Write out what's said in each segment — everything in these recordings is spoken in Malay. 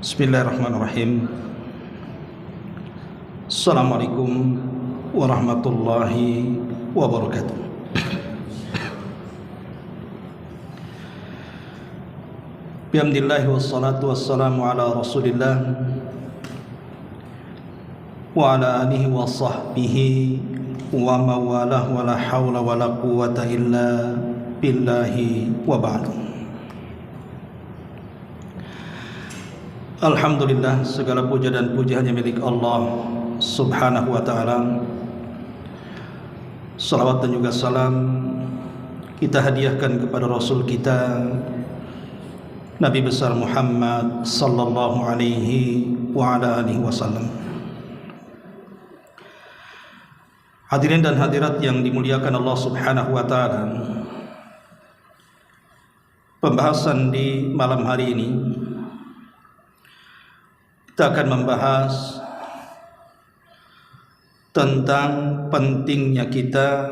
Bismillahirrahmanirrahim. Assalamualaikum warahmatullahi wabarakatuh. Bihamdillahi wassalatu wassalamu ala rasulillah wa ala alihi wa sahbihi wa mawalah wa la hawla wa la quwwata illa billahi wa ba'du. Alhamdulillah, segala puja dan puji hanya milik Allah subhanahu wa ta'ala. Salawat dan juga salam kita hadiahkan kepada Rasul kita Nabi besar Muhammad sallallahu alaihi wa ala alihi wasallam. Hadirin dan hadirat yang dimuliakan Allah subhanahu wa ta'ala, pembahasan di malam hari ini kita akan membahas tentang pentingnya kita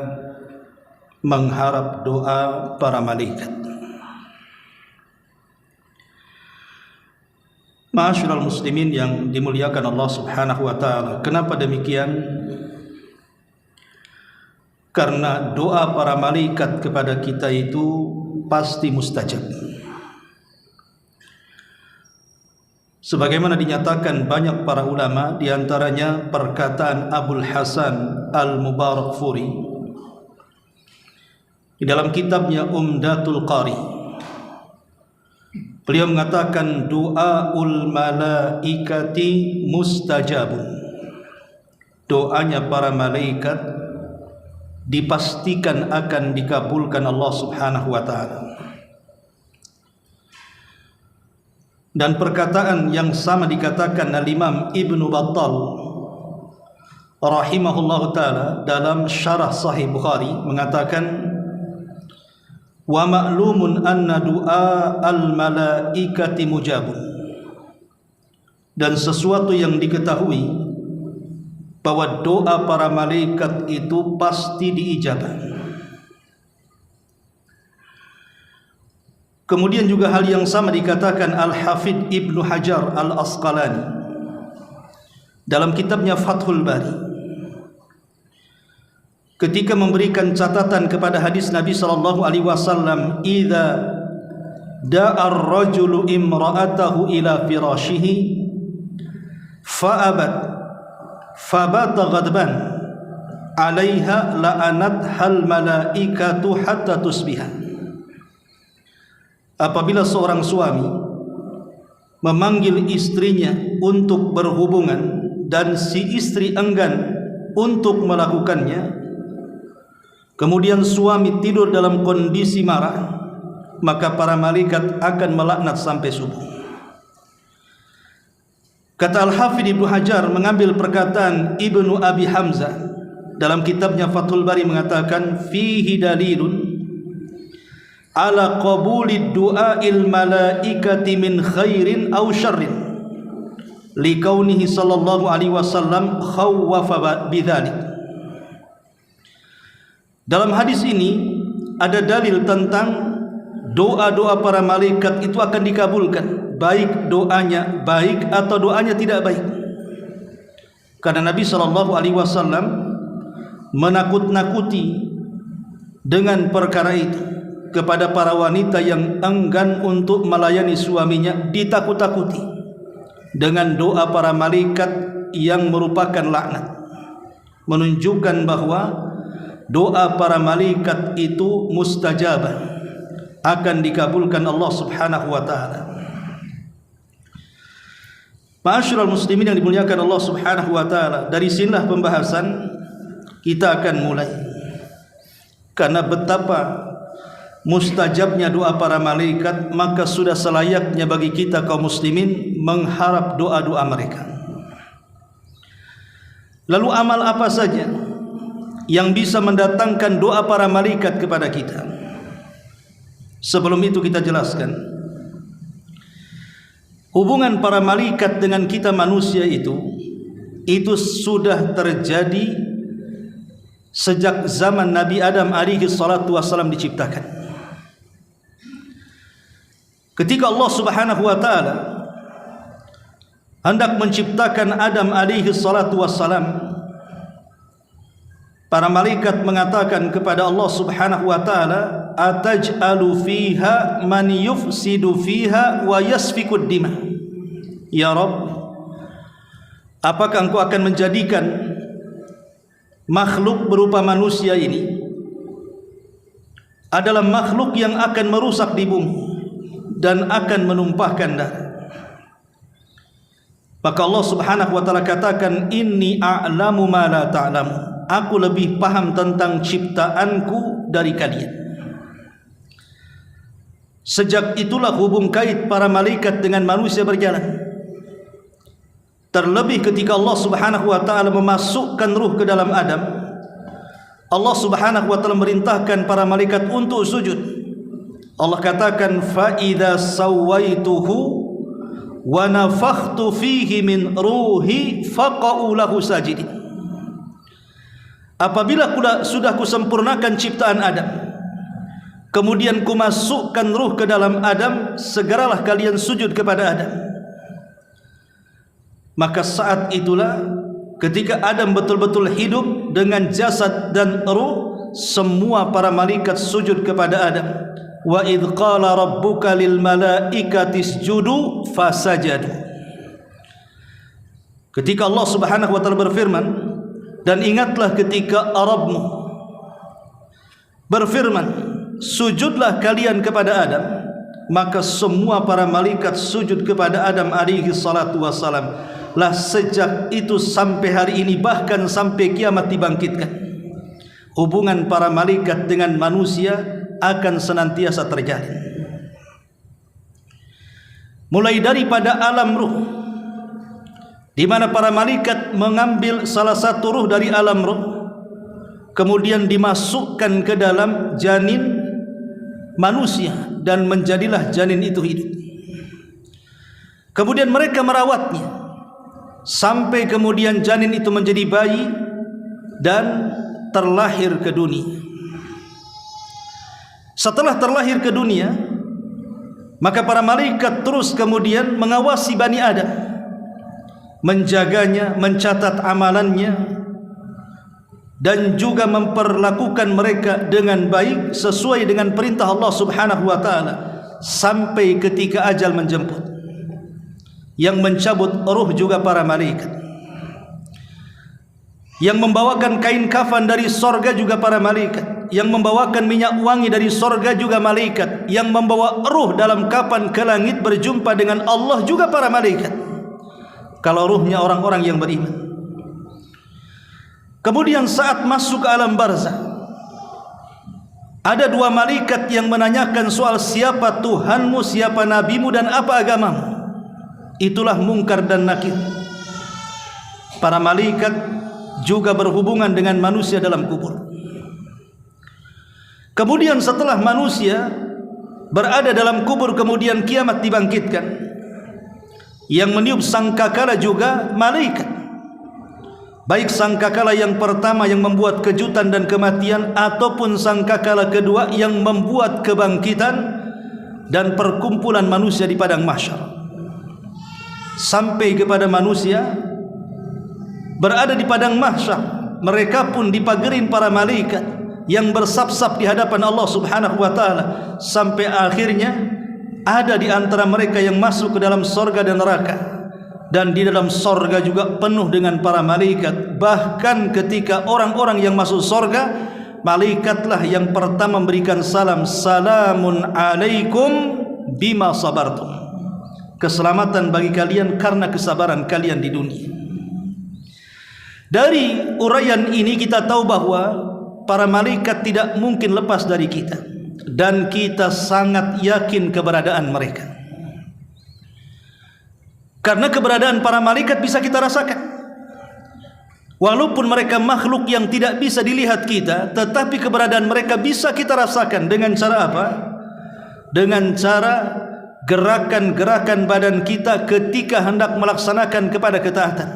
mengharap doa para malaikat. Ma'asyiral muslimin yang dimuliakan Allah subhanahu wa ta'ala, kenapa demikian? Karena doa para malaikat kepada kita itu pasti mustajab. Sebagaimana dinyatakan banyak para ulama, diantaranya perkataan Abul Hasan Al-Mubarakfuri di dalam kitabnya Umdatul Qari. Beliau mengatakan doaul malaikati mustajabun. Doanya para malaikat dipastikan akan dikabulkan Allah subhanahu wa ta'ala. Dan perkataan yang sama dikatakan Al-Imam Ibnu Battal rahimahullahu ta'ala dalam syarah Sahih Bukhari, mengatakan wa ma'lumun anna du'a al-malaikati mujabun. Dan sesuatu yang diketahui bahwa doa para malaikat itu pasti diijabah. Kemudian juga hal yang sama dikatakan Al-Hafidh Ibnu Hajar Al-Asqalani dalam kitabnya Fathul Bari, ketika memberikan catatan kepada hadis Nabi sallallahu alaihi wasallam, idza da'a ar-rajulu imra'atahu ila firashihi fa'abat fabata ghadban 'alaiha la'anathal malaikatu hatta tusbiha. Apabila seorang suami memanggil istrinya untuk berhubungan dan si istri enggan untuk melakukannya, kemudian suami tidur dalam kondisi marah, maka para malaikat akan melaknat sampai subuh. Kata Al-Hafidh Ibnu Hajar mengambil perkataan Ibnu Abi Hamzah dalam kitabnya Fathul Bari, mengatakan fihi dalilun ala qabuli du'ail malaikati min khairin aw syarrin likaunihi sallallahu alaihi wasallam khawwafa bidzalik. Dalam hadis ini ada dalil tentang doa-doa para malaikat itu akan dikabulkan, baik doanya baik atau doanya tidak baik. Karena Nabi sallallahu alaihi wasallam menakut-nakuti dengan perkara itu kepada para wanita yang enggan untuk melayani suaminya, ditakut-takuti dengan doa para malaikat yang merupakan laknat, menunjukkan bahwa doa para malaikat itu mustajabah, akan dikabulkan Allah subhanahu wa ta'ala. Ma'asyiral muslimin yang dimuliakan Allah subhanahu wa ta'ala, dari sinilah pembahasan kita akan mulai. Karena betapa mustajabnya doa para malaikat, maka sudah selayaknya bagi kita kaum muslimin mengharap doa-doa mereka. Lalu amal apa saja yang bisa mendatangkan doa para malaikat kepada kita? Sebelum itu kita jelaskan, hubungan para malaikat dengan kita manusia itu sudah terjadi sejak zaman Nabi Adam alaihi salatu wassalam diciptakan. Ketika Allah subhanahu wa ta'ala hendak menciptakan Adam alaihi salatu wassalam, para malaikat mengatakan kepada Allah Subhanahu wa taala, ataj'alu fiha man yufsidu fiha wa yasfikud dima. Ya Rabb, apakah engkau akan menjadikan makhluk berupa manusia ini adalah makhluk yang akan merusak di bumi dan akan menumpahkan darah? Maka Allah Subhanahu wa taala katakan, inni a'lamu ma la ta'lamu. Aku lebih paham tentang ciptaanku dari kalian. Sejak itulah hubung kait para malaikat dengan manusia berjalan. Terlebih ketika Allah Subhanahu wa taala memasukkan ruh ke dalam Adam, Allah Subhanahu wa taala merintahkan para malaikat untuk sujud. Allah katakan, fa idza sawaituhu wa nafakhtu fihi min ruhi faqa'u lahu sajidin. Apabila sudah kusempurnakan ciptaan Adam, kemudian kumasukkan ruh ke dalam Adam, segeralah kalian sujud kepada Adam. Maka saat itulah ketika Adam betul-betul hidup dengan jasad dan ruh, semua para malaikat sujud kepada Adam. Wa idh qala rabbuka lil malaikati isjudu fasajadu. Ketika Allah Subhanahu wa taala berfirman, dan ingatlah ketika Rabbmu berfirman, sujudlah kalian kepada Adam, maka semua para malaikat sujud kepada Adam alaihi salatu wassalam. Lah sejak itu sampai hari ini, bahkan sampai kiamat dibangkitkan, hubungan para malaikat dengan manusia akan senantiasa terjalin. Mulai daripada alam ruh, di mana para malaikat mengambil salah satu ruh dari alam ruh, kemudian dimasukkan ke dalam janin manusia, dan menjadilah janin itu hidup. Kemudian mereka merawatnya sampai kemudian janin itu menjadi bayi dan terlahir ke dunia. Setelah terlahir ke dunia, maka para malaikat terus kemudian mengawasi Bani Adam, menjaganya, mencatat amalannya, dan juga memperlakukan mereka dengan baik sesuai dengan perintah Allah Subhanahu wa taala, sampai ketika ajal menjemput. Yang mencabut ruh juga para malaikat, yang membawakan kain kafan dari sorga juga para malaikat, yang membawakan minyak wangi dari sorga juga malaikat, yang membawa ruh dalam kapan ke langit berjumpa dengan Allah juga para malaikat, kalau ruhnya orang-orang yang beriman. Kemudian saat masuk ke alam barzakh, ada dua malaikat yang menanyakan soal siapa Tuhanmu, siapa nabimu, dan apa agamamu. Itulah Munkar dan Nakir. Para malaikat juga berhubungan dengan manusia dalam kubur. Kemudian setelah manusia berada dalam kubur, kemudian kiamat dibangkitkan. Yang meniup sangkakala juga malaikat, baik sangkakala yang pertama yang membuat kejutan dan kematian, ataupun sangkakala kedua yang membuat kebangkitan dan perkumpulan manusia di padang mahsyar. Sampai kepada manusia berada di padang mahsyar, mereka pun dipagerin para malaikat yang bersap-sap di hadapan Allah Subhanahu wa taala, sampai akhirnya ada di antara mereka yang masuk ke dalam sorga dan neraka. Dan di dalam sorga juga penuh dengan para malaikat. Bahkan ketika orang-orang yang masuk sorga, malaikatlah yang pertama memberikan salam, salamun alaikum bima sabartum. Keselamatan bagi kalian karena kesabaran kalian di dunia. Dari uraian ini kita tahu bahwa para malaikat tidak mungkin lepas dari kita, dan kita sangat yakin keberadaan mereka. Karena keberadaan para malaikat bisa kita rasakan. Walaupun mereka makhluk yang tidak bisa dilihat kita, tetapi keberadaan mereka bisa kita rasakan. Dengan cara apa? Dengan cara gerakan-gerakan badan kita ketika hendak melaksanakan kepada ketaatan.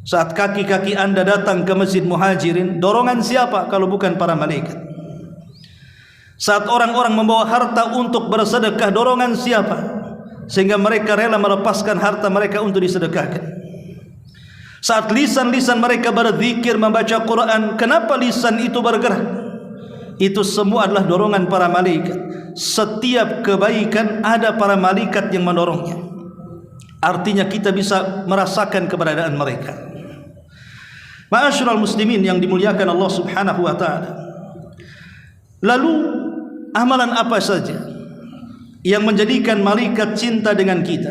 Saat kaki-kaki Anda datang ke Masjid Muhajirin, dorongan siapa kalau bukan para malaikat? Saat orang-orang membawa harta untuk bersedekah, dorongan siapa? sehingga mereka rela melepaskan harta mereka untuk disedekahkan. Saat lisan-lisan mereka berzikir membaca Quran, kenapa lisan itu bergerak? Itu semua adalah dorongan para malaikat. Setiap kebaikan ada para malaikat yang mendorongnya. Artinya kita bisa merasakan keberadaan mereka. Ma'asyiral muslimin yang dimuliakan Allah Subhanahu wa taala. Lalu amalan apa saja yang menjadikan malaikat cinta dengan kita?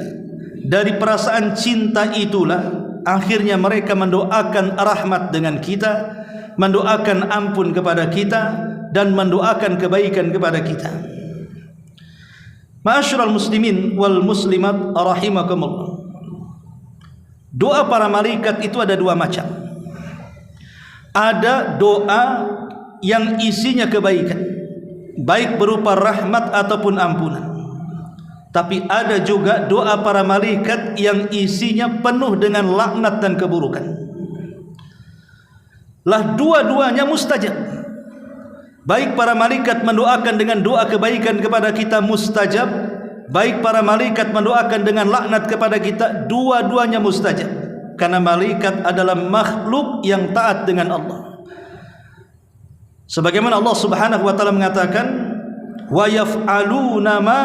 Dari perasaan cinta itulah akhirnya mereka mendoakan rahmat dengan kita, mendoakan ampun kepada kita, dan mendoakan kebaikan kepada kita. Ma'asyiral muslimin wal muslimat rahimakumullah. Doa para malaikat itu ada dua macam. Ada doa yang isinya kebaikan, baik berupa rahmat ataupun ampunan. Tapi ada juga doa para malaikat yang isinya penuh dengan laknat dan keburukan. Lah dua-duanya mustajab. Baik para malaikat mendoakan dengan doa kebaikan kepada kita mustajab, baik para malaikat mendoakan dengan laknat kepada kita, dua-duanya mustajab. Karena malaikat adalah makhluk yang taat dengan Allah. Sebagaimana Allah Subhanahu wa taala mengatakan, wa yaf'aluna ma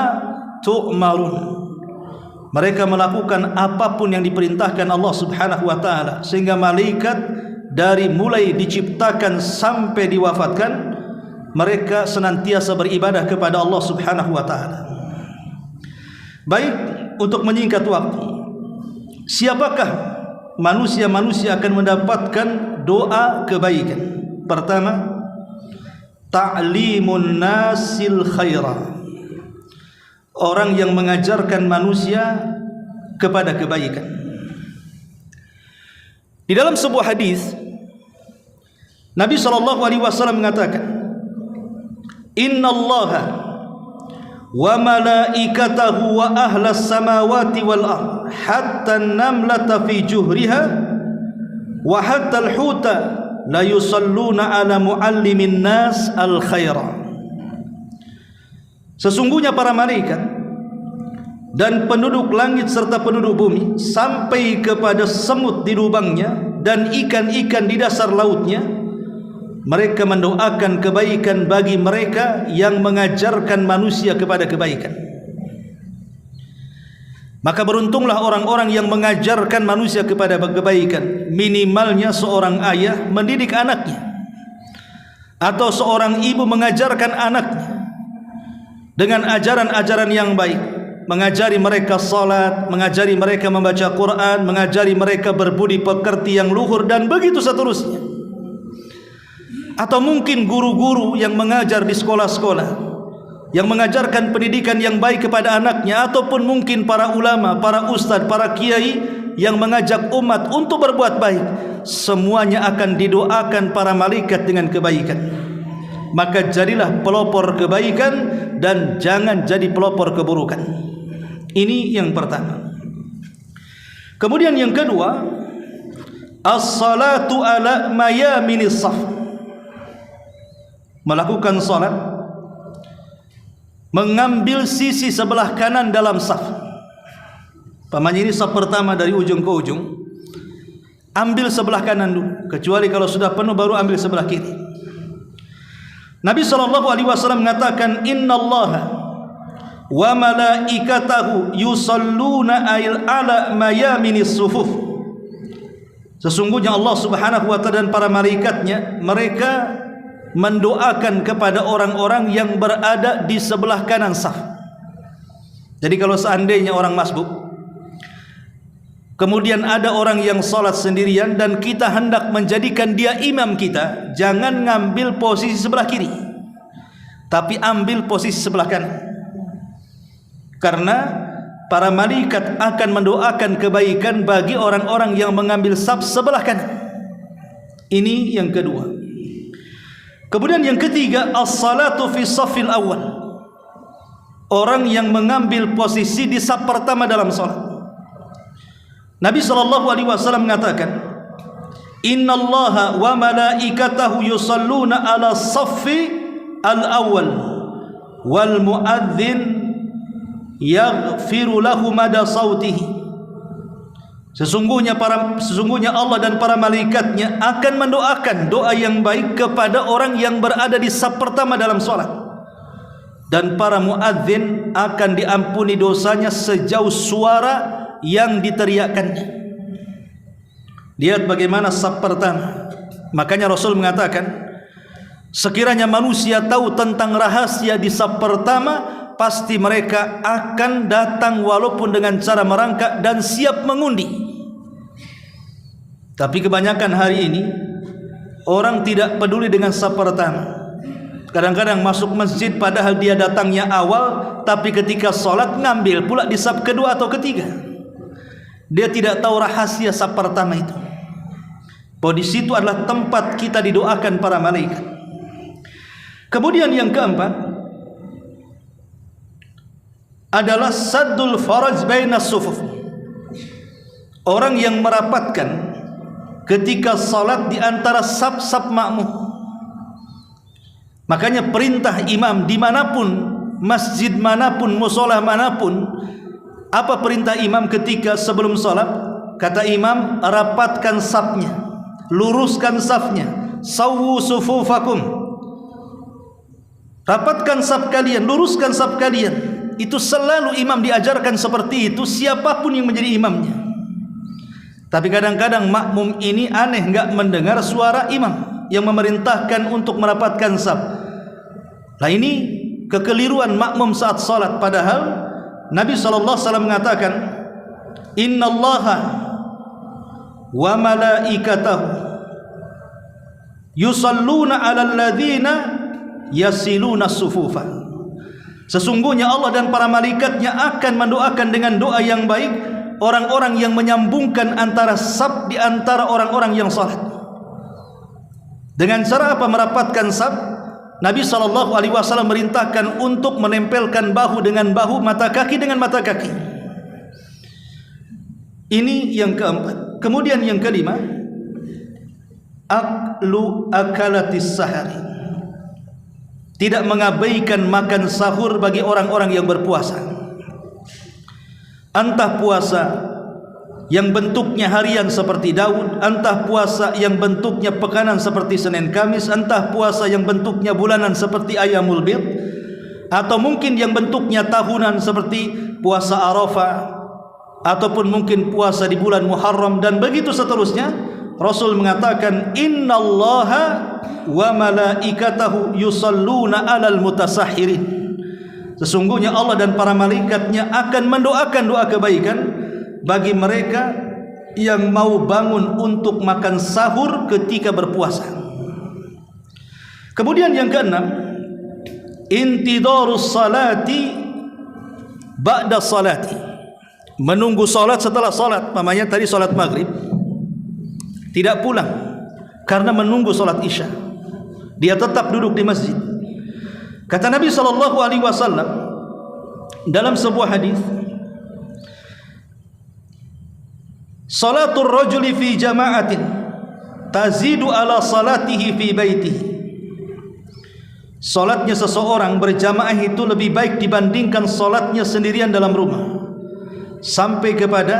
tu'marun. Mereka melakukan apapun yang diperintahkan Allah Subhanahu wa taala, sehingga malaikat dari mulai diciptakan sampai diwafatkan mereka senantiasa beribadah kepada Allah Subhanahu wa taala. Baik, untuk menyingkat waktu, siapakah manusia-manusia akan mendapatkan doa kebaikan? Pertama, ta'limun nasil khaira. Orang yang mengajarkan manusia kepada kebaikan. Di dalam sebuah hadis Nabi SAW mengatakan, Innallaha wa malaikatahu wa ahlas samawati wal ard hatta an-namlata fi juhriha wa hatta al-huta la yusalluna ala muallimin nas al-khaira. Sesungguhnya para malaikat dan penduduk langit serta penduduk bumi, sampai kepada semut di lubangnya dan ikan-ikan di dasar lautnya, mereka mendoakan kebaikan bagi mereka yang mengajarkan manusia kepada kebaikan. Maka beruntunglah orang-orang yang mengajarkan manusia kepada kebaikan. Minimalnya seorang ayah mendidik anaknya, atau seorang ibu mengajarkan anaknya dengan ajaran-ajaran yang baik, mengajari mereka salat, mengajari mereka membaca Quran, mengajari mereka berbudi pekerti yang luhur, dan begitu seterusnya. Atau mungkin guru-guru yang mengajar di sekolah-sekolah, yang mengajarkan pendidikan yang baik kepada anaknya, ataupun mungkin para ulama, para ustadz, para kiai yang mengajak umat untuk berbuat baik, semuanya akan didoakan para malaikat dengan kebaikan. Maka jadilah pelopor kebaikan dan jangan jadi pelopor keburukan. Ini yang pertama. Kemudian yang kedua, as-salatu ala mayaminis saf. Melakukan salat mengambil sisi sebelah kanan dalam saf. Pamannya ini saf pertama dari ujung ke ujung, ambil sebelah kanan dulu, kecuali kalau sudah penuh baru ambil sebelah kiri. Nabi SAW mengatakan, Innallaha wa malaikatahu yusalluna ala mayaminis sufuf. Sesungguhnya Allah Subhanahu wa taala dan para malaikatnya, mereka mendoakan kepada orang-orang yang berada di sebelah kanan saf. Jadi kalau seandainya orang masbuk, kemudian ada orang yang sholat sendirian dan kita hendak menjadikan dia imam kita, jangan ngambil posisi sebelah kiri, tapi ambil posisi sebelah kanan. Karena para malaikat akan mendoakan kebaikan bagi orang-orang yang mengambil saf sebelah kanan. Ini yang kedua. Kemudian yang ketiga, as-salatu fi safil awal. Orang yang mengambil posisi di saf pertama dalam salat. Nabi SAW mengatakan, Innallaha wa malaikatahu yusalluna ala saffi al-awwal wal muadzin yaghfiru lahu mada sautihi. Sesungguhnya Allah dan para malaikatnya akan mendoakan doa yang baik kepada orang yang berada di saf pertama dalam salat, dan para muadzin akan diampuni dosanya sejauh suara yang diteriakkannya. Lihat bagaimana saf pertama. Makanya Rasul mengatakan, sekiranya manusia tahu tentang rahasia di saf pertama, pasti mereka akan datang walaupun dengan cara merangkak dan siap mengundi. Tapi kebanyakan hari ini orang tidak peduli dengan saf pertama. Kadang-kadang masuk masjid padahal dia datangnya awal, tapi ketika sholat ngambil pula di saf kedua atau ketiga. Dia tidak tahu rahasia saf pertama itu, bahwa di situ adalah tempat kita didoakan para malaikat. Kemudian yang keempat adalah saddul faraj bainas sufuf. Orang yang merapatkan ketika salat di antara saf-saf makmum. Makanya perintah imam dimanapun, masjid manapun, musola manapun, apa perintah imam ketika sebelum salat? Kata imam, rapatkan safnya, luruskan safnya, sawwu sufufakum. Rapatkan saf kalian, luruskan saf kalian. Itu selalu imam diajarkan seperti itu, siapapun yang menjadi imamnya. Tapi kadang-kadang makmum ini aneh, enggak mendengar suara imam yang memerintahkan untuk merapatkan saf. Nah, ini kekeliruan makmum saat salat. Padahal Nabi SAW mengatakan, innallaha wa malaikatahu yusalluna 'alal ladzina yasiluna sufufa. Sesungguhnya Allah dan para malaikatnya akan mendoakan dengan doa yang baik orang-orang yang menyambungkan antara saf di antara orang-orang yang salat. Dengan cara apa merapatkan saf? Nabi SAW merintahkan untuk menempelkan bahu dengan bahu, mata kaki dengan mata kaki. Ini yang keempat. Kemudian yang kelima, aklu akalatis sahari. Tidak mengabaikan makan sahur bagi orang-orang yang berpuasa. Entah puasa yang bentuknya harian seperti Daud, entah puasa yang bentuknya pekanan seperti Senin Kamis, entah puasa yang bentuknya bulanan seperti Ayyamul Bid, atau mungkin yang bentuknya tahunan seperti puasa Arafah, ataupun mungkin puasa di bulan Muharram, dan begitu seterusnya. Rasul mengatakan, innallaha wa malaikatahu yusalluna 'alal mutasahhirin. Sesungguhnya Allah dan para malaikatnya akan mendoakan doa kebaikan bagi mereka yang mau bangun untuk makan sahur ketika berpuasa. Kemudian yang keenam, intidarus salati ba'da salati. Menunggu salat setelah salat. Namanya tadi salat maghrib, tidak pulang karena menunggu salat isya. Dia tetap duduk di masjid. Kata Nabi SAW dalam sebuah hadis, salatul rajuli fi jama'atin tazidu ala salatihi fi baitihi. Salatnya seseorang berjamaah itu lebih baik dibandingkan salatnya sendirian dalam rumah. Sampai kepada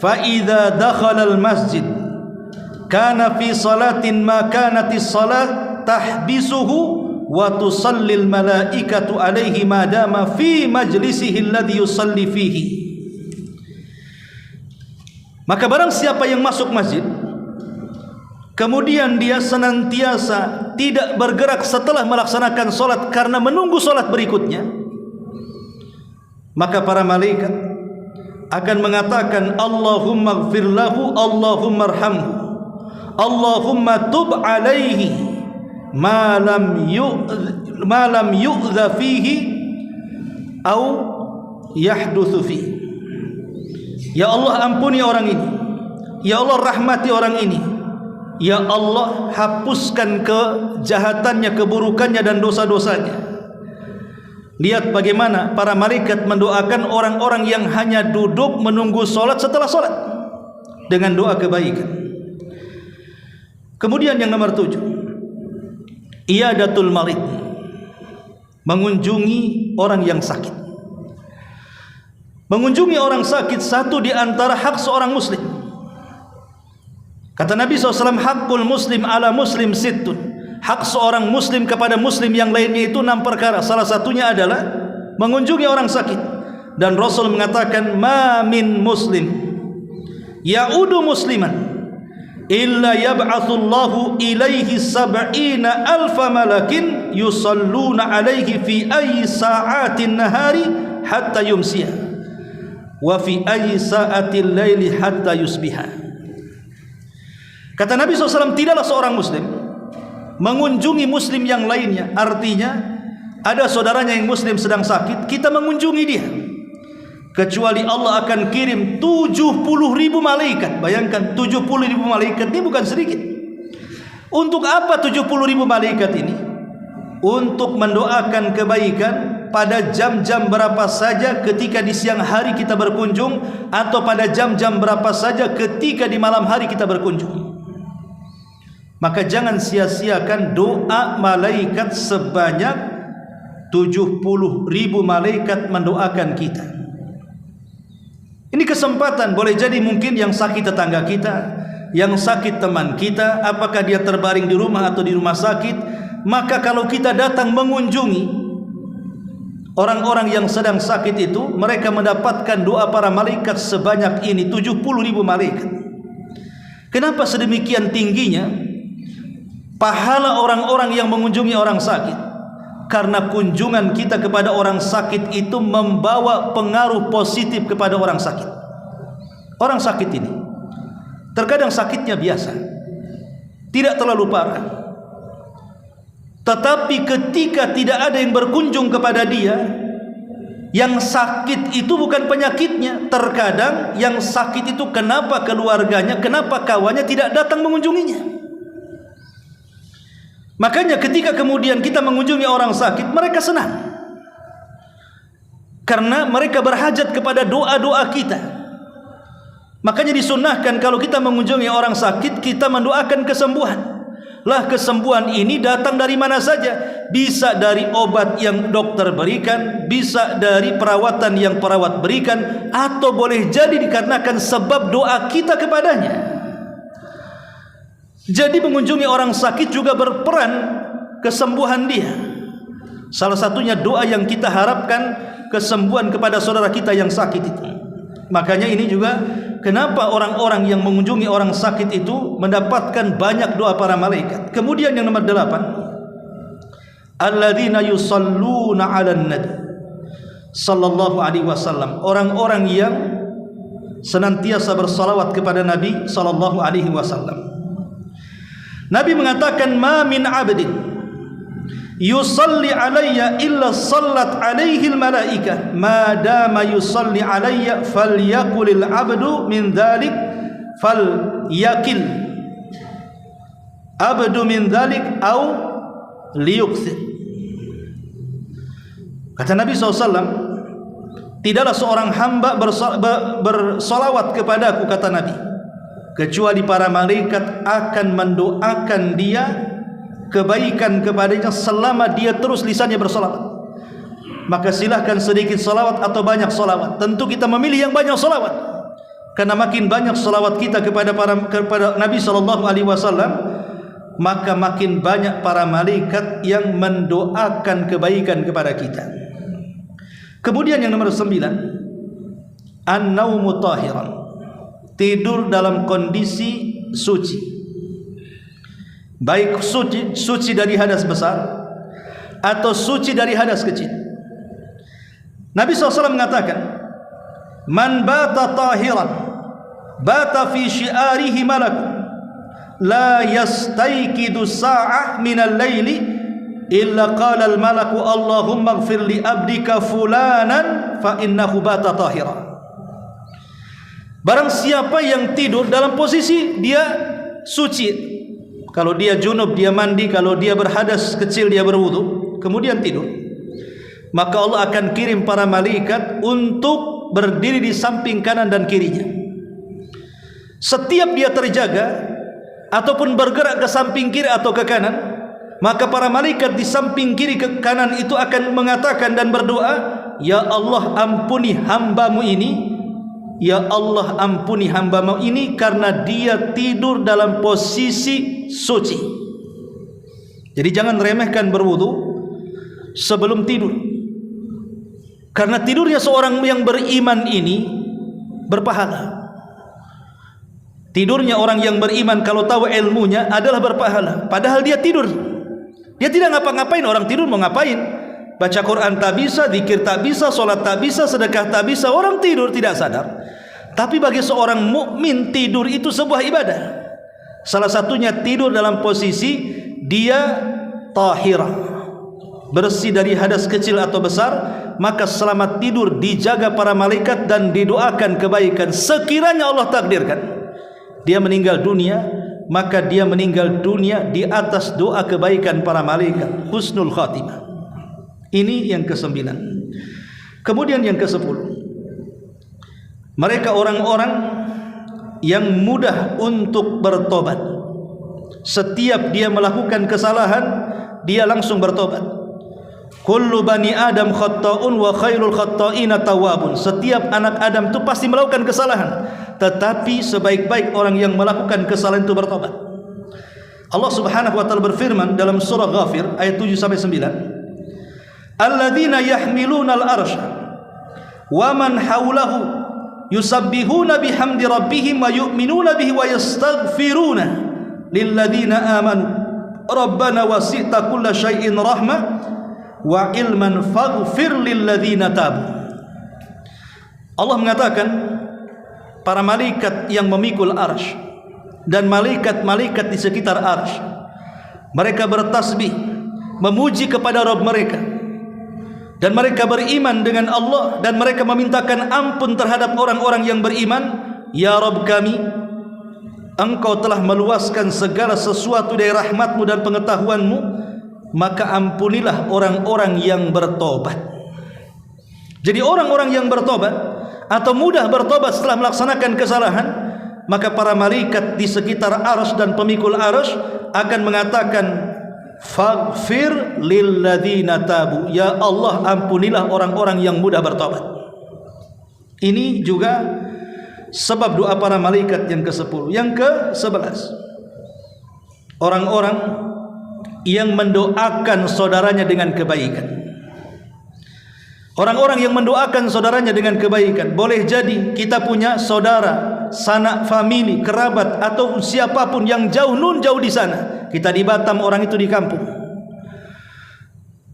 fa idza dakhala al masjid kana fi salatin ma kanatis salat tahbisuhu wa tusallil malaikatu alaihi madama fi majlisihi alladhi yusalli fihi. Maka barang siapa yang masuk masjid kemudian dia senantiasa tidak bergerak setelah melaksanakan solat karena menunggu solat berikutnya, maka para malaikat akan mengatakan, Allahumma gfir lahu, Allahumma arhamhu, Allahumma tub alaihi ma lam yu'dha fihi au yahdutsu fihi. Ya Allah, ampuni orang ini, ya Allah rahmati orang ini, ya Allah hapuskan kejahatannya, keburukannya dan dosa-dosanya. Lihat bagaimana para malaikat mendoakan orang-orang yang hanya duduk menunggu solat setelah solat dengan doa kebaikan. Kemudian yang nomor 7, iyadatul marid, mengunjungi orang yang sakit. Mengunjungi orang sakit satu di antara hak seorang muslim. Kata Nabi SAW, hakul muslim ala muslim sittun. Hak seorang muslim kepada muslim yang lainnya itu 6 perkara. Salah satunya adalah mengunjungi orang sakit. Dan Rasul mengatakan, ma min muslim ya'udu musliman illa yab'atsullahu ilaihi sab'ina alfa malakin yusalluna alaihi fi ayyi sa'atin nahari hatta yumsiyah wa fi ayyi sa'atil laili hatta yusbiha. Kata Nabi SAW, tidaklah seorang muslim mengunjungi muslim yang lainnya. Artinya ada saudaranya yang muslim sedang sakit, kita mengunjungi dia, kecuali Allah akan kirim 70.000 malaikat. Bayangkan 70.000 malaikat, ini bukan sedikit. Untuk apa 70.000 malaikat ini? Untuk mendoakan kebaikan pada jam-jam berapa saja ketika di siang hari kita berkunjung, atau pada jam-jam berapa saja ketika di malam hari kita berkunjung. Maka jangan sia-siakan doa malaikat sebanyak 70.000 malaikat mendoakan kita. Ini kesempatan. Boleh jadi mungkin yang sakit tetangga kita, yang sakit teman kita, apakah dia terbaring di rumah atau di rumah sakit. Maka kalau kita datang mengunjungi orang-orang yang sedang sakit itu, mereka mendapatkan doa para malaikat sebanyak ini, 70.000 malaikat. Kenapa sedemikian tingginya pahala orang-orang yang mengunjungi orang sakit? Karena kunjungan kita kepada orang sakit itu membawa pengaruh positif kepada orang sakit. Orang sakit ini terkadang sakitnya biasa, tidak terlalu parah, tetapi ketika tidak ada yang berkunjung kepada dia, yang sakit itu bukan penyakitnya. Terkadang yang sakit itu kenapa keluarganya, kenapa kawannya tidak datang mengunjunginya. Makanya ketika kemudian kita mengunjungi orang sakit, mereka senang, karena mereka berhajat kepada doa-doa kita. Makanya disunnahkan kalau kita mengunjungi orang sakit, kita mendoakan kesembuhan. Lah kesembuhan ini datang dari mana saja. Bisa dari obat yang dokter berikan, bisa dari perawatan yang perawat berikan, atau boleh jadi dikarenakan sebab doa kita kepadanya. Jadi mengunjungi orang sakit juga berperan kesembuhan dia. Salah satunya doa yang kita harapkan kesembuhan kepada saudara kita yang sakit itu. Makanya ini juga kenapa orang-orang yang mengunjungi orang sakit itu mendapatkan banyak doa para malaikat. Kemudian yang nomor 8, alladzina yusalluna 'alan nabi sallallahu alaihi wasallam, orang-orang yang senantiasa bersalawat kepada Nabi sallallahu alaihi wasallam. Nabi mengatakan, ma min 'abdin yusalli alayya illa sallat alaihi al-malaikah ma dama yusalli alayya falyaqulil 'abdu min dhalik falyaqil abdu min dhalik au liyukthir. Kata Nabi SAW, tidaklah seorang hamba bersolawat kepadaku, kata Nabi, kecuali para malaikat akan mendoakan dia kebaikan kepadanya selama dia terus lisannya bersolawat. Maka silahkan sedikit solawat atau banyak solawat. Tentu kita memilih yang banyak solawat, karena makin banyak solawat kita kepada Nabi SAW, maka makin banyak para malaikat yang mendoakan kebaikan kepada kita. Kemudian yang nomor 9, an-naumu tahiran, tidur dalam kondisi suci, baik suci dari hadas besar atau suci dari hadas kecil. Nabi SAW mengatakan, man bata tahiran bata fi syi'arihi malakun la yastayqidu sa'ah minal laili illa qala al malaku Allahumma ighfir li abdika fulanan fa innahu bata tahiran. Barang siapa yang tidur dalam posisi dia suci, kalau dia junub dia mandi, kalau dia berhadas kecil dia berwudu, kemudian tidur, maka Allah akan kirim para malaikat untuk berdiri di samping kanan dan kirinya. Setiap dia terjaga ataupun bergerak ke samping kiri atau ke kanan, maka para malaikat di samping kiri ke kanan itu akan mengatakan dan berdoa, ya Allah ampuni hambamu ini, ya Allah ampuni hambamu ini karena dia tidur dalam posisi suci. Jadi jangan remehkan berwudu sebelum tidur, karena tidurnya seorang yang beriman ini berpahala. Tidurnya orang yang beriman kalau tahu ilmunya adalah berpahala. Padahal dia tidur, dia tidak ngapa-ngapain. Orang tidur mau ngapain? Baca Quran tak bisa, zikir tak bisa, solat tak bisa, sedekah tak bisa. Orang tidur tidak sadar. Tapi bagi seorang mukmin tidur itu sebuah ibadah. Salah satunya tidur dalam posisi dia tahirah, bersih dari hadas kecil atau besar. Maka selamat tidur dijaga para malaikat dan didoakan kebaikan. Sekiranya Allah takdirkan dia meninggal dunia, maka dia meninggal dunia di atas doa kebaikan para malaikat, husnul khatimah. Ini yang ke-9. Kemudian yang ke-10, mereka orang-orang yang mudah untuk bertobat. Setiap dia melakukan kesalahan, dia langsung bertobat. Kullu bani Adam khatta'un wa khairul khatta'ina tawwabun. Setiap anak Adam itu pasti melakukan kesalahan, tetapi sebaik-baik orang yang melakukan kesalahan itu bertobat. Allah Subhanahu wa taala berfirman dalam surah Ghafir ayat 7 sampai 9. Alladzina yahmiluna al-arsy wa man hawlahu yusabbihuna bihamdi rabbihim wa yu'minuna bihi wa yastaghfiruna lilladzina amanu rabbana wasi'ta kulla syai'in rahmah wa ilman faghfir lilladzina tabu. Allah mengatakan para malaikat yang memikul arsy dan malaikat-malaikat di sekitar arsy, mereka bertasbih memuji kepada Rabb mereka, dan mereka beriman dengan Allah, dan mereka memintakan ampun terhadap orang-orang yang beriman. Ya Rabb kami, Engkau telah meluaskan segala sesuatu dari rahmat-Mu dan pengetahuan-Mu, maka ampunilah orang-orang yang bertobat. Jadi orang-orang yang bertobat atau mudah bertobat setelah melaksanakan kesalahan, maka para malaikat di sekitar arsy dan pemikul arsy akan mengatakan, faghfir lilladzina tabu, ya Allah ampunilah orang-orang yang mudah bertobat. Ini juga sebab doa para malaikat yang ke-10. Yang ke-11, orang-orang yang mendoakan saudaranya dengan kebaikan. Orang-orang yang mendoakan saudaranya dengan kebaikan. Boleh jadi kita punya saudara, sanak famili, kerabat, atau siapapun yang jauh jauh di sana. Kita di Batam, orang itu di kampung.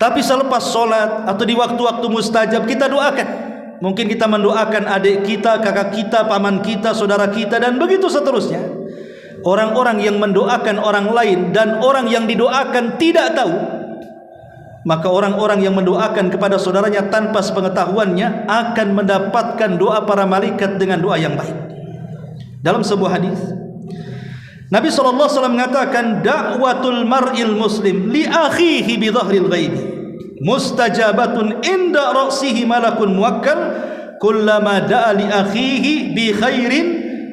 Tapi selepas sholat atau di waktu-waktu mustajab kita doakan. Mungkin kita mendoakan adik kita, kakak kita, paman kita, saudara kita, dan begitu seterusnya. Orang-orang yang mendoakan orang lain dan orang yang didoakan tidak tahu, maka orang-orang yang mendoakan kepada saudaranya tanpa sepengetahuannya akan mendapatkan doa para malaikat dengan doa yang baik. Dalam sebuah hadis, Nabi SAW mengatakan, da'watul mar'il muslim li akhihi bi dhahril ghaibi mustajabatun inda ra'sihi malakun muwakkal kullama da'a li akhihi bi khairin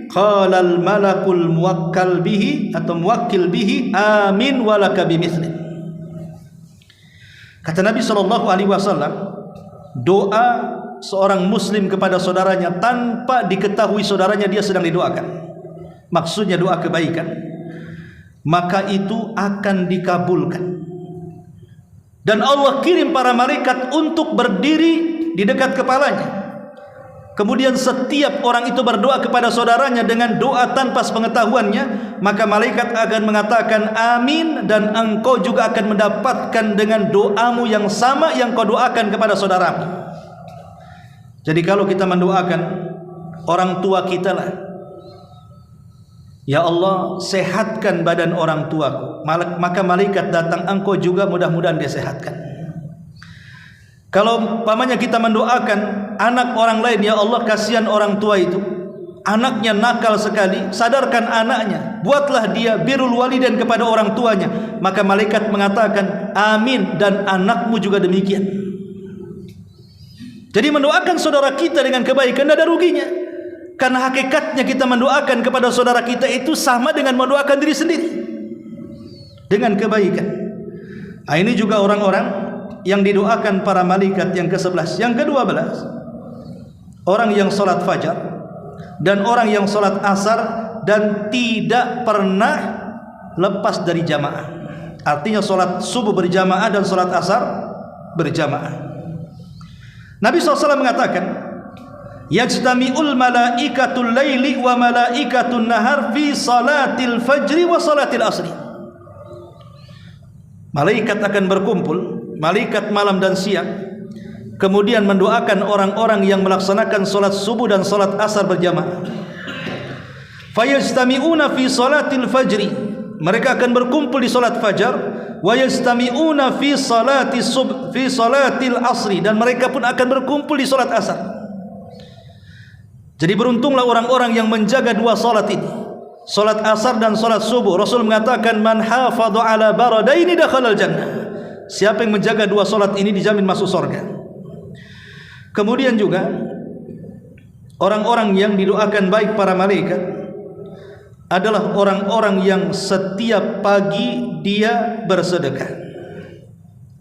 qala al malakul muwakkal bihi atau muwakkil bihi amin walaka bimithli. Kata Nabi SAW, doa seorang muslim kepada saudaranya tanpa diketahui saudaranya dia sedang didoakan, maksudnya doa kebaikan, maka itu akan dikabulkan. Dan Allah kirim para malaikat untuk berdiri di dekat kepalanya. Kemudian setiap orang itu berdoa kepada saudaranya dengan doa tanpa sepengetahuannya, maka malaikat akan mengatakan amin, dan engkau juga akan mendapatkan dengan doamu yang sama yang kau doakan kepada saudaramu. Jadi kalau kita mendoakan orang tua kita lah, ya Allah sehatkan badan orang tuaku, maka malaikat datang, engkau juga mudah-mudahan dia sehatkan. Kalau pamannya kita mendoakan anak orang lain, ya Allah kasihan orang tua itu, anaknya nakal sekali, sadarkan anaknya, buatlah dia birrul walidain kepada orang tuanya, maka malaikat mengatakan amin, dan anakmu juga demikian. Jadi mendoakan saudara kita dengan kebaikan tidak ada ruginya, karena hakikatnya kita mendoakan kepada saudara kita itu sama dengan mendoakan diri sendiri dengan kebaikan. Ini juga orang-orang yang didoakan para malaikat yang ke-11. Yang ke-12, orang yang salat fajar dan orang yang salat asar dan tidak pernah lepas dari jamaah. Artinya salat subuh berjamaah dan salat asar berjamaah. Nabi SAW mengatakan, yajtami'ul malaikatul laili wa malaikatun nahar fi salatil fajri wa salatil asri. Malaikat akan berkumpul, malaikat malam dan siang, kemudian mendoakan orang-orang yang melaksanakan salat subuh dan salat asar berjamaah. Fayajtami'una fi salatil fajri, mereka akan berkumpul di salat fajar, wa yajtami'una fi salatil asri, dan mereka pun akan berkumpul di salat asar. Jadi beruntunglah orang-orang yang menjaga dua salat ini, salat asar dan salat subuh. Rasul mengatakan, man hafadha ala baradaini dakhalal jannah. Siapa yang menjaga dua salat ini dijamin masuk surga. Kemudian juga orang-orang yang didoakan baik para malaikat adalah orang-orang yang setiap pagi dia bersedekah.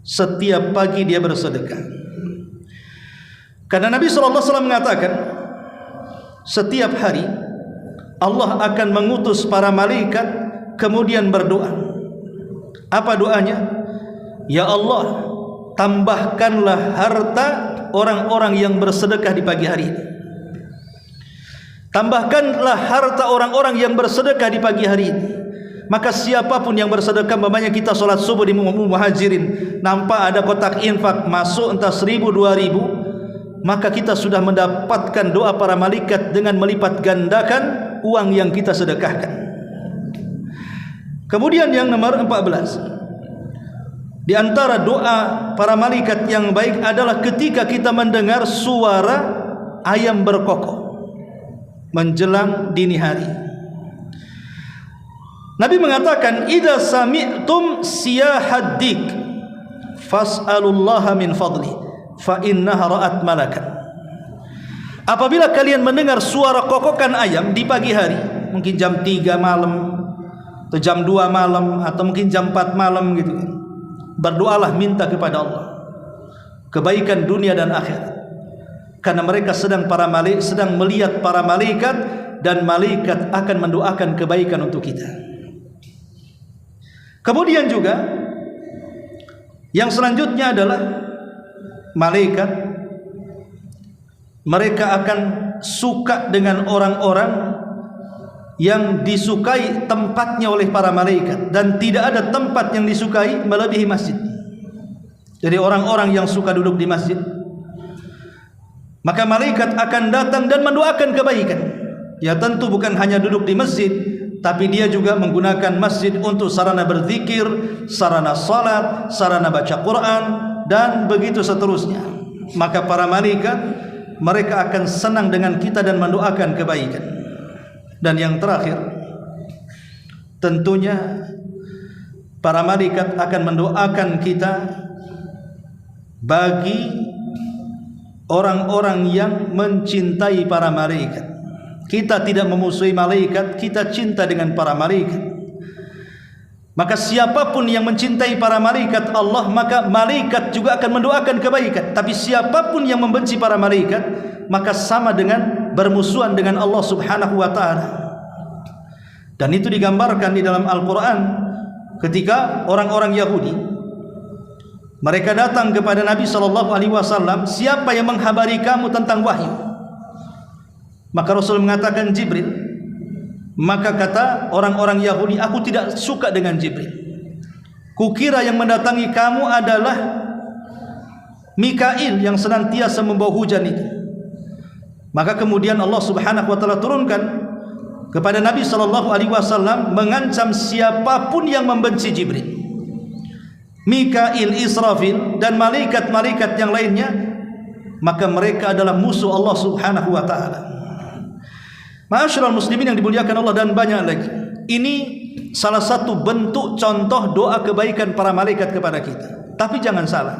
Setiap pagi dia bersedekah. Karena Nabi SAW mengatakan, setiap hari Allah akan mengutus para malaikat kemudian berdoa. Apa doanya? Ya Allah, tambahkanlah harta orang-orang yang bersedekah di pagi hari ini. Tambahkanlah harta orang-orang yang bersedekah di pagi hari ini. Maka siapapun yang bersedekah, umpamanya kita sholat subuh di Muhajirin, nampak ada kotak infak masuk entah 1.000, 2.000, maka kita sudah mendapatkan doa para malaikat dengan melipat gandakan uang yang kita sedekahkan. Kemudian yang nomor 14, di antara doa para malaikat yang baik adalah ketika kita mendengar suara ayam berkokok menjelang dini hari. Nabi mengatakan, idza sami'tum siyahad dik fas'alullaha min fadli fa innaha ra'at malakan. Apabila kalian mendengar suara kokokan ayam di pagi hari, mungkin jam 3 malam atau jam 2 malam atau mungkin jam 4 malam gitu, berdoalah, minta kepada Allah kebaikan dunia dan akhirat. Karena mereka sedang melihat para malaikat, dan malaikat akan mendoakan kebaikan untuk kita. Kemudian juga yang selanjutnya adalah malaikat, mereka akan suka dengan orang-orang yang disukai tempatnya oleh para malaikat, dan tidak ada tempat yang disukai melebihi masjid. Jadi orang-orang yang suka duduk di masjid, maka malaikat akan datang dan mendoakan kebaikan. Ya tentu bukan hanya duduk di masjid, tapi dia juga menggunakan masjid untuk sarana berzikir, sarana salat, sarana baca Quran, dan begitu seterusnya. Maka para malaikat, mereka akan senang dengan kita dan mendoakan kebaikan. Dan yang terakhir, tentunya para malaikat akan mendoakan kita bagi orang-orang yang mencintai para malaikat. Kita tidak memusuhi malaikat, kita cinta dengan para malaikat. Maka siapapun yang mencintai para malaikat Allah, maka malaikat juga akan mendoakan kebaikan. Tapi siapapun yang membenci para malaikat, maka sama dengan bermusuhan dengan Allah Subhanahu wa ta'ala. Dan itu digambarkan di dalam Al-Quran ketika orang-orang Yahudi, mereka datang kepada Nabi SAW, siapa yang menghabari kamu tentang wahyu? Maka Rasul mengatakan Jibril. Maka kata orang-orang Yahudi, aku tidak suka dengan Jibril. Kukira yang mendatangi kamu adalah Mikail yang senantiasa membawa hujan itu. Maka kemudian Allah Subhanahu wa ta'ala turunkan kepada Nabi SAW mengancam siapapun yang membenci Jibril, Mikail, Israfil, dan malaikat-malaikat yang lainnya, maka mereka adalah musuh Allah Subhanahu wa ta'ala. Ma'asyiral muslimin yang dimuliakan Allah, dan banyak lagi. Ini salah satu bentuk contoh doa kebaikan para malaikat kepada kita. Tapi jangan salah,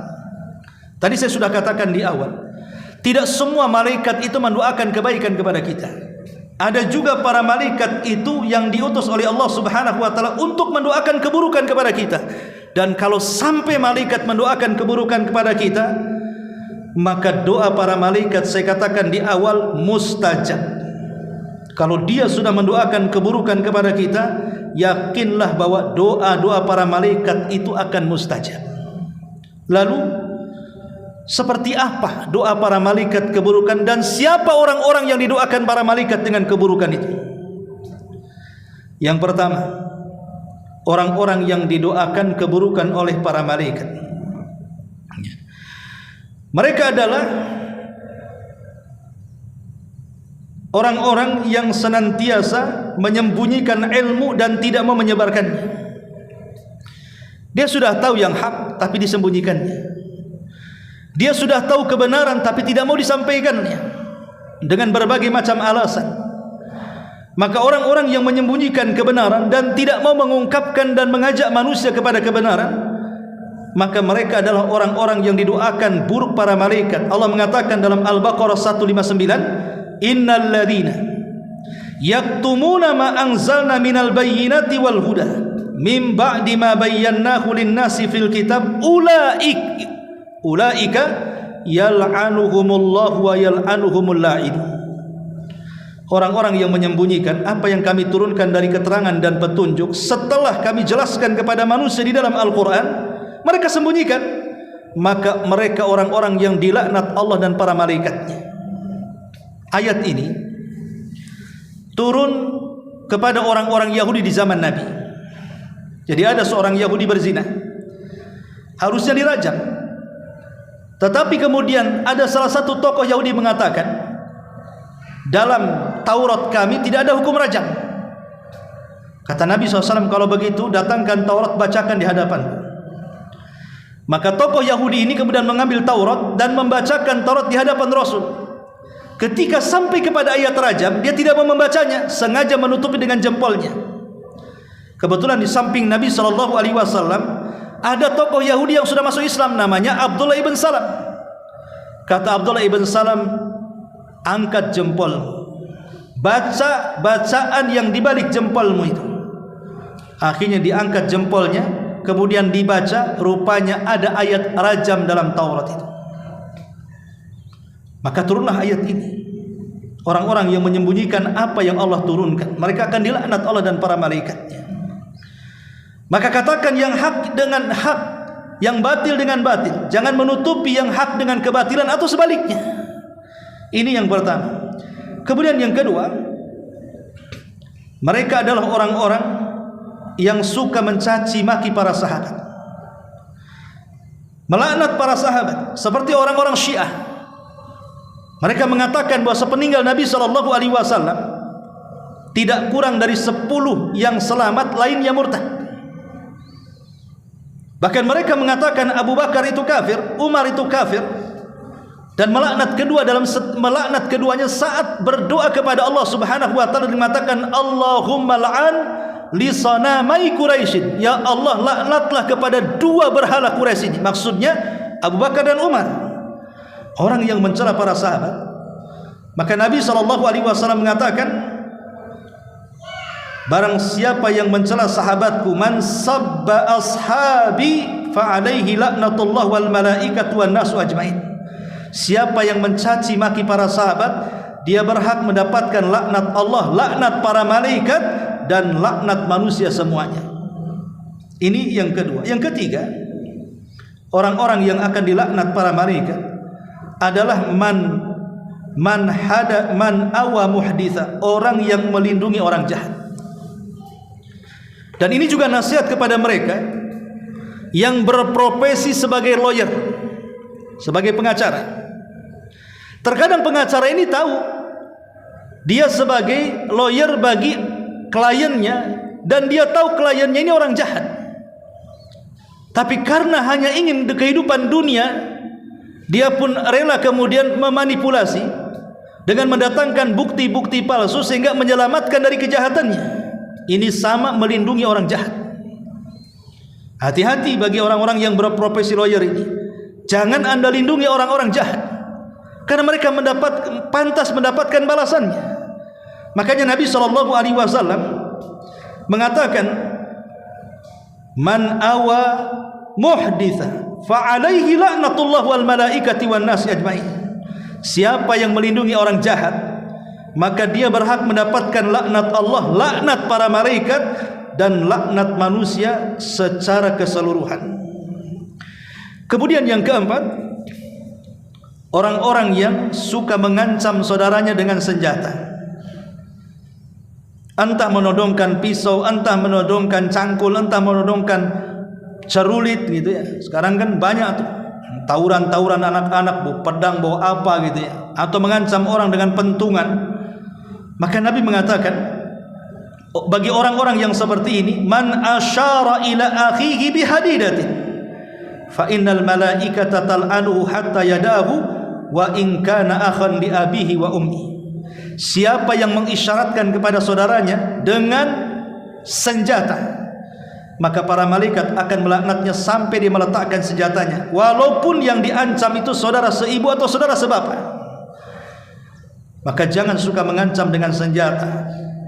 tadi saya sudah katakan di awal, tidak semua malaikat itu mendoakan kebaikan kepada kita. Ada juga para malaikat itu yang diutus oleh Allah Subhanahu wa ta'ala untuk mendoakan keburukan kepada kita. Dan kalau sampai malaikat mendoakan keburukan kepada kita, maka doa para malaikat saya katakan di awal mustajab. Kalau dia sudah mendoakan keburukan kepada kita, yakinlah bahwa doa-doa para malaikat itu akan mustajab. Lalu seperti apa doa para malaikat keburukan, dan siapa orang-orang yang didoakan para malaikat dengan keburukan itu? Yang pertama, orang-orang yang didoakan keburukan oleh para malaikat, mereka adalah orang-orang yang senantiasa menyembunyikan ilmu dan tidak mau menyebarkannya. Dia sudah tahu yang hak tapi disembunyikannya. Dia sudah tahu kebenaran tapi tidak mau disampaikannya dengan berbagai macam alasan. Maka orang-orang yang menyembunyikan kebenaran dan tidak mau mengungkapkan dan mengajak manusia kepada kebenaran, maka mereka adalah orang-orang yang didoakan buruk para malaikat. Allah mengatakan dalam Al-Baqarah 159, innal ladzina yaktumuna ma anzalna minal bayyinati wal huda min ba'di ma bayyanahu lin-nasi fil kitab ulaika yal'anuhumullahu wa yal'anuhumul la'in. Orang-orang yang menyembunyikan apa yang kami turunkan dari keterangan dan petunjuk setelah kami jelaskan kepada manusia di dalam Al-Quran, mereka sembunyikan, maka mereka orang-orang yang dilaknat Allah dan para malaikatnya. Ayat ini turun kepada orang-orang Yahudi di zaman Nabi. Jadi ada seorang Yahudi berzina, harusnya dirajam. Tetapi kemudian ada salah satu tokoh Yahudi mengatakan, dalam Taurat kami tidak ada hukum rajam. Kata Nabi SAW, kalau begitu datangkan Taurat, bacakan di hadapan. Maka tokoh Yahudi ini kemudian mengambil Taurat dan membacakan Taurat di hadapan Rasul. Ketika sampai kepada ayat rajam, dia tidak mau membacanya, sengaja menutupi dengan jempolnya. Kebetulan di samping Nabi SAW ada tokoh Yahudi yang sudah masuk Islam, namanya Abdullah ibn Salam. Kata Abdullah ibn Salam, angkat jempolmu, baca bacaan yang dibalik jempolmu itu. Akhirnya diangkat jempolnya, kemudian dibaca, rupanya ada ayat rajam dalam Taurat itu. Maka turunlah ayat ini. Orang-orang yang menyembunyikan apa yang Allah turunkan, mereka akan dilaknat Allah dan para malaikatnya. Maka katakan yang hak dengan hak, yang batil dengan batil. Jangan menutupi yang hak dengan kebatilan atau sebaliknya. Ini yang pertama. Kemudian yang kedua, mereka adalah orang-orang yang suka mencaci maki para sahabat, melaknat para sahabat, seperti orang-orang Syiah. Mereka mengatakan bahwa sepeninggal Nabi SAW tidak kurang dari 10 yang selamat, lainnya murtad. Bahkan mereka mengatakan Abu Bakar itu kafir, Umar itu kafir, dan melaknat keduanya saat berdoa kepada Allah Subhanahu wa taala, mengatakan Allahumma la'an li sanamai Quraisy. Ya Allah, laknatlah kepada dua berhala Quraisy ini. Maksudnya Abu Bakar dan Umar, orang yang mencela para sahabat. Maka Nabi SAW mengatakan, barang siapa yang mencela sahabatku, man sabba ashabi fa alaihi laknatullah wal malaikatu wan nasu ajmain. Siapa yang mencaci maki para sahabat, dia berhak mendapatkan laknat Allah, laknat para malaikat, dan laknat manusia semuanya. Ini yang kedua. Yang ketiga, orang-orang yang akan dilaknat para malaikat adalah man awa muhditha, orang yang melindungi orang jahat. Dan ini juga nasihat kepada mereka yang berprofesi sebagai lawyer, sebagai pengacara. Terkadang pengacara ini tahu dia sebagai lawyer bagi kliennya, dan dia tahu kliennya ini orang jahat. Tapi karena hanya ingin kehidupan dunia, dia pun rela kemudian memanipulasi dengan mendatangkan bukti-bukti palsu sehingga menyelamatkan dari kejahatannya. Ini sama melindungi orang jahat. Hati-hati bagi orang-orang yang berprofesi lawyer ini. Jangan Anda lindungi orang-orang jahat, karena mereka pantas mendapatkan balasannya. Makanya Nabi SAW mengatakan, man awa muhditha fa alaihi laknatullah wal malaikati wan nasi ajmain. Siapa yang melindungi orang jahat, maka dia berhak mendapatkan laknat Allah, laknat para malaikat, dan laknat manusia secara keseluruhan. Kemudian yang keempat, orang-orang yang suka mengancam saudaranya dengan senjata. Entah menodongkan pisau, entah menodongkan cangkul, entah menodongkan cerulit gitu ya. Sekarang kan banyak tuh tawuran-tawuran anak-anak bawa pedang, bawa apa gitu ya, atau mengancam orang dengan pentungan. Maka Nabi mengatakan, bagi orang-orang yang seperti ini, man asyara ila akhihi bihadidatin fa innal malaikata tal'anuhu hatta yadahu wa in kana akhan li abihi wa ummi. Siapa yang mengisyaratkan kepada saudaranya dengan senjata, maka para malaikat akan melaknatnya sampai dia meletakkan senjatanya, walaupun yang diancam itu saudara seibu atau saudara sebapa. Maka jangan suka mengancam dengan senjata.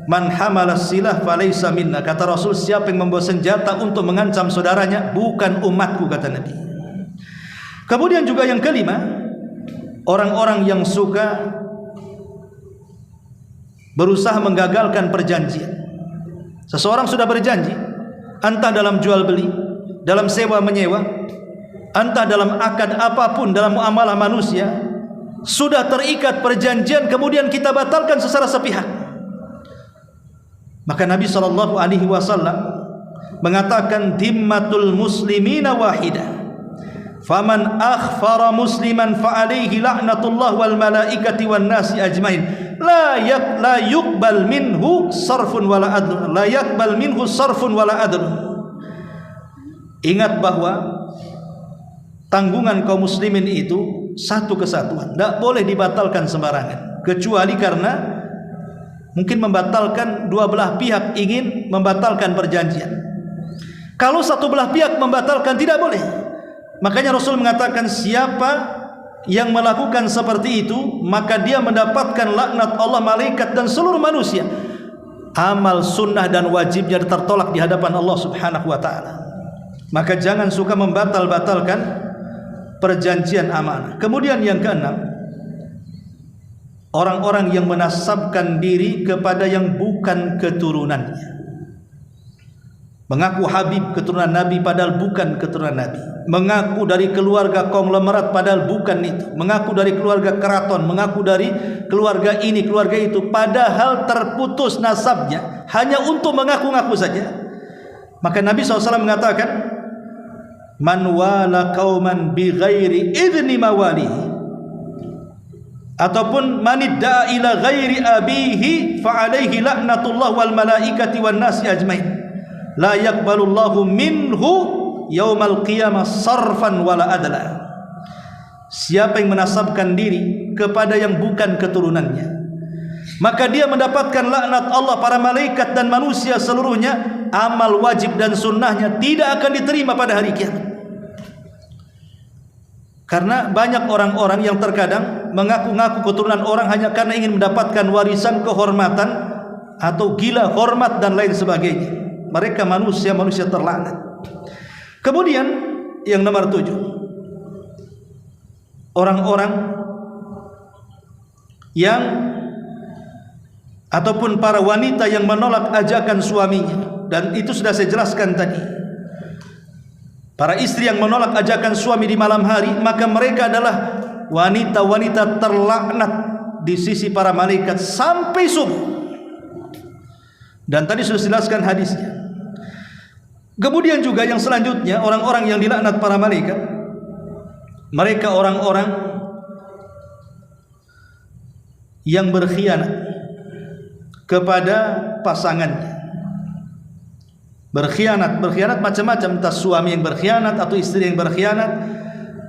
Man hamalas silah falaysa minna. Kata Rasul, siapa yang membawa senjata untuk mengancam saudaranya bukan umatku, kata Nabi. Kemudian juga yang kelima, orang-orang yang suka berusaha menggagalkan perjanjian. Seseorang sudah berjanji, entah dalam jual beli, dalam sewa menyewa, entah dalam akad apapun, dalam muamalah manusia, sudah terikat perjanjian, kemudian kita batalkan secara sepihak. Maka Nabi SAW mengatakan, dimmatul muslimina wahidah, faman akhfara musliman fa alaihi laknatullah wal malaikati wan nasi ajmain. La yuqbal minhu sarfun wala adlun. La yaqbal minhu sarfun wala adlun. Ingat bahwa tanggungan kaum muslimin itu satu kesatuan, tidak boleh dibatalkan sembarangan, kecuali karena mungkin membatalkan dua belah pihak ingin membatalkan perjanjian. Kalau satu belah pihak membatalkan, tidak boleh. Makanya Rasul mengatakan, siapa yang melakukan seperti itu, maka dia mendapatkan laknat Allah, malaikat, dan seluruh manusia. Amal sunnah dan wajibnya tertolak di hadapan Allah Subhanahu wa ta'ala. Maka jangan suka membatal-batalkan perjanjian amanah. Kemudian yang keenam, orang-orang yang menasabkan diri kepada yang bukan keturunannya. Mengaku Habib keturunan Nabi padahal bukan keturunan Nabi. Mengaku dari keluarga konglomerat padahal bukan itu. Mengaku dari keluarga keraton, mengaku dari keluarga ini, keluarga itu, padahal terputus nasabnya hanya untuk mengaku-ngaku saja. Maka Nabi SAW mengatakan, man wala qauman bi ghairi idni mawalihi, ataupun man idda'a ila ghairi abihi fa alaihi laknatullah wal malaikati wan nasi ajmain. La yaqbalullahu minhu yaumal qiyamah sarfan wala adla. Siapa yang menasabkan diri kepada yang bukan keturunannya, maka dia mendapatkan laknat Allah, para malaikat, dan manusia seluruhnya. Amal wajib dan sunnahnya tidak akan diterima pada hari kiamat. Karena banyak orang-orang yang terkadang mengaku-ngaku keturunan orang hanya karena ingin mendapatkan warisan, kehormatan, atau gila hormat dan lain sebagainya. Mereka manusia terlaknat. Kemudian yang nomor 7, orang-orang yang ataupun para wanita yang menolak ajakan suaminya, dan itu sudah saya jelaskan tadi. Para istri yang menolak ajakan suami di malam hari, maka mereka adalah wanita-wanita terlaknat di sisi para malaikat sampai subuh. Dan tadi sudah jelaskan hadisnya. Kemudian juga yang selanjutnya, orang-orang yang dilaknat para malaikat, mereka orang-orang yang berkhianat kepada pasangannya. Berkhianat macam-macam, entah suami yang berkhianat atau istri yang berkhianat.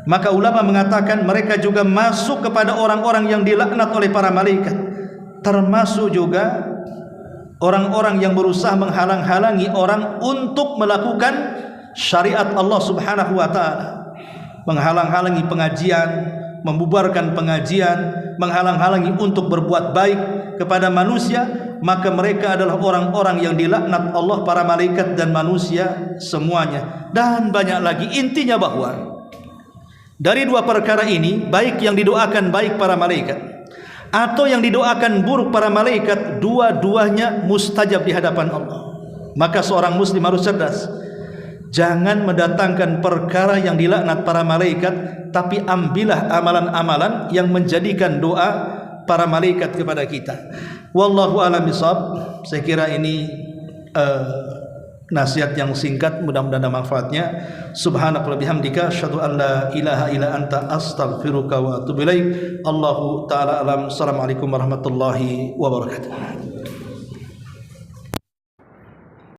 Maka ulama mengatakan mereka juga masuk kepada orang-orang yang dilaknat oleh para malaikat. Termasuk juga orang-orang yang berusaha menghalang-halangi orang untuk melakukan syariat Allah Subhanahu wa ta'ala. Menghalang-halangi pengajian, membubarkan pengajian, menghalang-halangi untuk berbuat baik kepada manusia. maka mereka adalah orang-orang yang dilaknat Allah, para malaikat dan manusia semuanya. Dan banyak lagi. Intinya bahwa dari dua perkara ini, baik yang didoakan baik para malaikat atau yang didoakan buruk para malaikat, dua-duanya mustajab di hadapan Allah. Maka seorang muslim harus cerdas. Jangan mendatangkan perkara yang dilaknat para malaikat, tapi ambillah amalan-amalan yang menjadikan doa para malaikat kepada kita. Wallahu a'lam bishawab. Saya kira ini nasihat yang singkat, mudah-mudahan ada manfaatnya. Subhanaka wa bihamdika asyhadu an la ilaha illa anta astaghfiruka wa atubu ilaik. Allahu taala alam. Assalamualaikum warahmatullahi wabarakatuh.